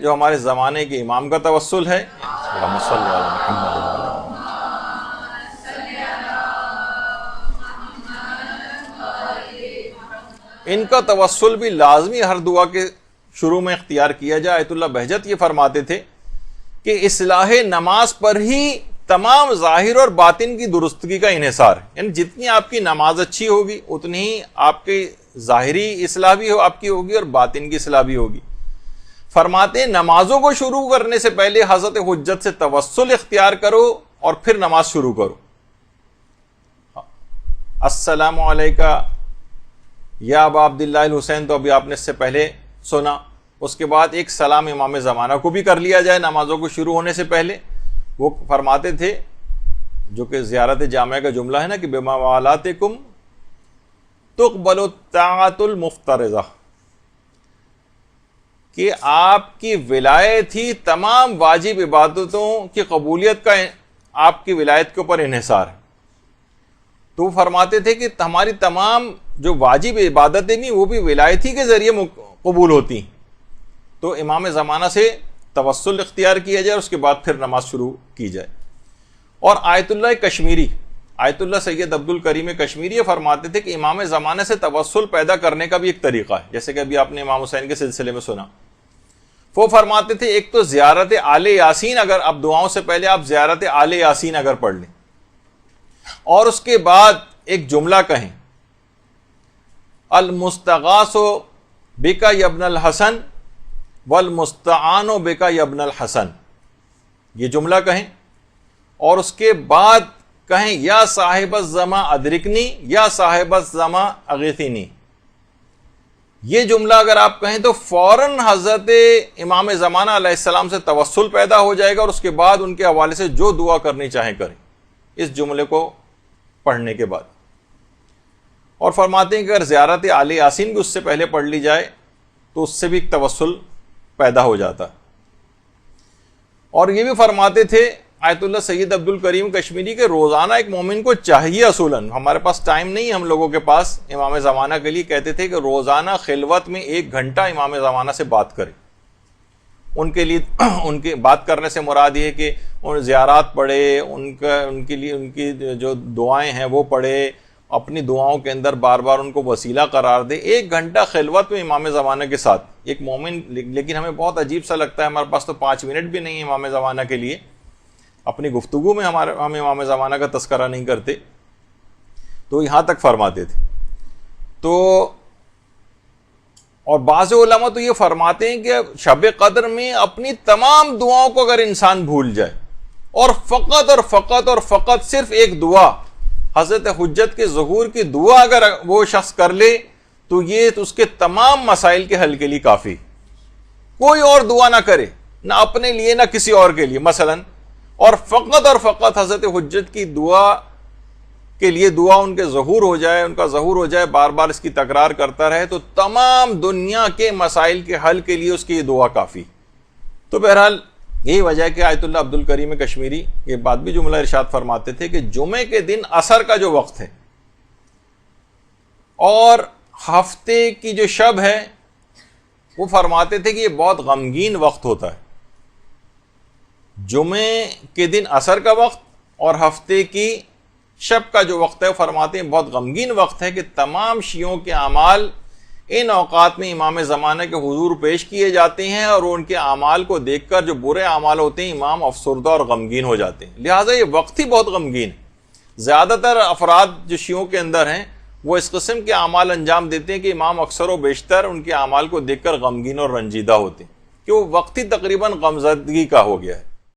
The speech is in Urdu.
جو ہمارے زمانے کے امام کا توسل ہے، اللہم صل علی محمد۔ ان کا توسل بھی لازمی ہر دعا کے شروع میں اختیار کیا جائے۔ آیت اللہ بہجت یہ فرماتے تھے کہ اصلاح نماز پر ہی تمام ظاہر اور باطن کی درستگی کا انحصار ہے، یعنی جتنی آپ کی نماز اچھی ہوگی اتنی ہی آپ کی ظاہری اصلاح بھی آپ کی ہوگی اور باطن کی اصلاح بھی ہوگی۔ فرماتے ہیں نمازوں کو شروع کرنے سے پہلے حضرت حجت سے توسل اختیار کرو اور پھر نماز شروع کرو۔ السلام علیکہ یا ابا عبداللہ الحسین تو ابھی آپ نے اس سے پہلے سنا، اس کے بعد ایک سلام امام زمانہ کو بھی کر لیا جائے نمازوں کو شروع ہونے سے پہلے۔ وہ فرماتے تھے، جو کہ زیارت جامعہ کا جملہ ہے نا کہ بموالاتکم تقبل الطاعۃ المفترضہ، کہ آپ کی ولایت ہی تمام واجب عبادتوں کی قبولیت کا آپ کی ولایت کے اوپر انحصار ہے۔ تو وہ فرماتے تھے کہ ہماری تمام جو واجب عبادتیں بھی وہ بھی ولایت ہی کے ذریعے قبول ہوتی ہیں۔ تو امام زمانہ سے توسل اختیار کیا جائے، اس کے بعد پھر نماز شروع کی جائے۔ اور آیت اللہ کشمیری، آیت اللہ سید عبد الکریم کشمیری یہ فرماتے تھے کہ امام زمانے سے توسل پیدا کرنے کا بھی ایک طریقہ ہے، جیسے کہ ابھی آپ نے امام حسین کے سلسلے میں سنا۔ وہ فرماتے تھے ایک تو زیارت آل یاسین، اگر آپ دعاؤں سے پہلے آپ زیارت آل یاسین اگر پڑھ لیں اور اس کے بعد ایک جملہ کہیں، المستغاث بک یا ابن الحسن والمستعان بک یا ابن الحسن، یہ جملہ کہیں اور اس کے بعد کہیں یا صاحب الزما ادرکنی یا صاحب الزما اغیثنی، یہ جملہ اگر آپ کہیں تو فوراً حضرت امام زمانہ علیہ السلام سے توسل پیدا ہو جائے گا، اور اس کے بعد ان کے حوالے سے جو دعا کرنی چاہیں کریں اس جملے کو پڑھنے کے بعد۔ اور فرماتے ہیں کہ اگر زیارت آل یاسین بھی اس سے پہلے پڑھ لی جائے تو اس سے بھی ایک توسل پیدا ہو جاتا ہے۔ اور یہ بھی فرماتے تھے آیت اللہ سید عبد الکریم کشمیری کے روزانہ ایک مومن کو چاہیے، اصولاً ہمارے پاس ٹائم نہیں ہے ہم لوگوں کے پاس امام زمانہ کے لیے، کہتے تھے کہ روزانہ خلوت میں 1 گھنٹہ امام زمانہ سے بات کرے۔ ان کے لیے ان کے بات کرنے سے مراد یہ ہے کہ ان زیارات پڑھے، ان کے لیے ان کی جو دعائیں ہیں وہ پڑھے، اپنی دعاؤں کے اندر بار بار ان کو وسیلہ قرار دے۔ 1 گھنٹہ خلوت میں امام زمانہ کے ساتھ ایک مومن، لیکن ہمیں بہت عجیب سا لگتا ہے، ہمارے پاس تو 5 منٹ بھی نہیں ہے امام زمانہ کے لیے، اپنی گفتگو میں ہم امام زمانہ کا تذکرہ نہیں کرتے، تو یہاں تک فرماتے تھے۔ تو اور بعض علماء تو یہ فرماتے ہیں کہ شب قدر میں اپنی تمام دعاؤں کو اگر انسان بھول جائے اور فقط صرف ایک دعا حضرت حجت کے ظہور کی دعا اگر وہ شخص کر لے تو یہ اس کے تمام مسائل کے حل کے لیے کافی، کوئی اور دعا نہ کرے، نہ اپنے لیے نہ کسی اور کے لیے مثلا، اور فقط حضرت حجت کی دعا کے لیے دعا ان کے ظہور ہو جائے، ان کا ظہور ہو جائے، بار بار اس کی تکرار کرتا رہے تو تمام دنیا کے مسائل کے حل کے لیے اس کی یہ دعا کافی۔ تو بہرحال یہی وجہ ہے کہ آیت اللہ عبد الکریم کشمیری یہ بات بھی جملہ ارشاد فرماتے تھے کہ جمعے کے دن عصر کا جو وقت ہے اور ہفتے کی جو شب ہے، وہ فرماتے تھے کہ یہ بہت غمگین وقت ہوتا ہے۔ جمعے کے دن عصر کا وقت اور ہفتے کی شب کا جو وقت ہے، وہ فرماتے ہیں بہت غمگین وقت ہے کہ تمام شیعوں کے اعمال ان اوقات میں امام زمانہ کے حضور پیش کیے جاتے ہیں، اور ان کے اعمال کو دیکھ کر جو برے اعمال ہوتے ہیں امام افسردہ اور غمگین ہو جاتے ہیں۔ لہٰذا یہ وقت ہی بہت غمگین ہے۔ زیادہ تر افراد جو شیعوں کے اندر ہیں وہ اس قسم کے اعمال انجام دیتے ہیں کہ امام اکثر و بیشتر ان کے اعمال کو دیکھ کر غمگین اور رنجیدہ ہوتے ہیں، کہ وہ وقت ہی تقریباً غمزدگی کا ہو گیا ہے۔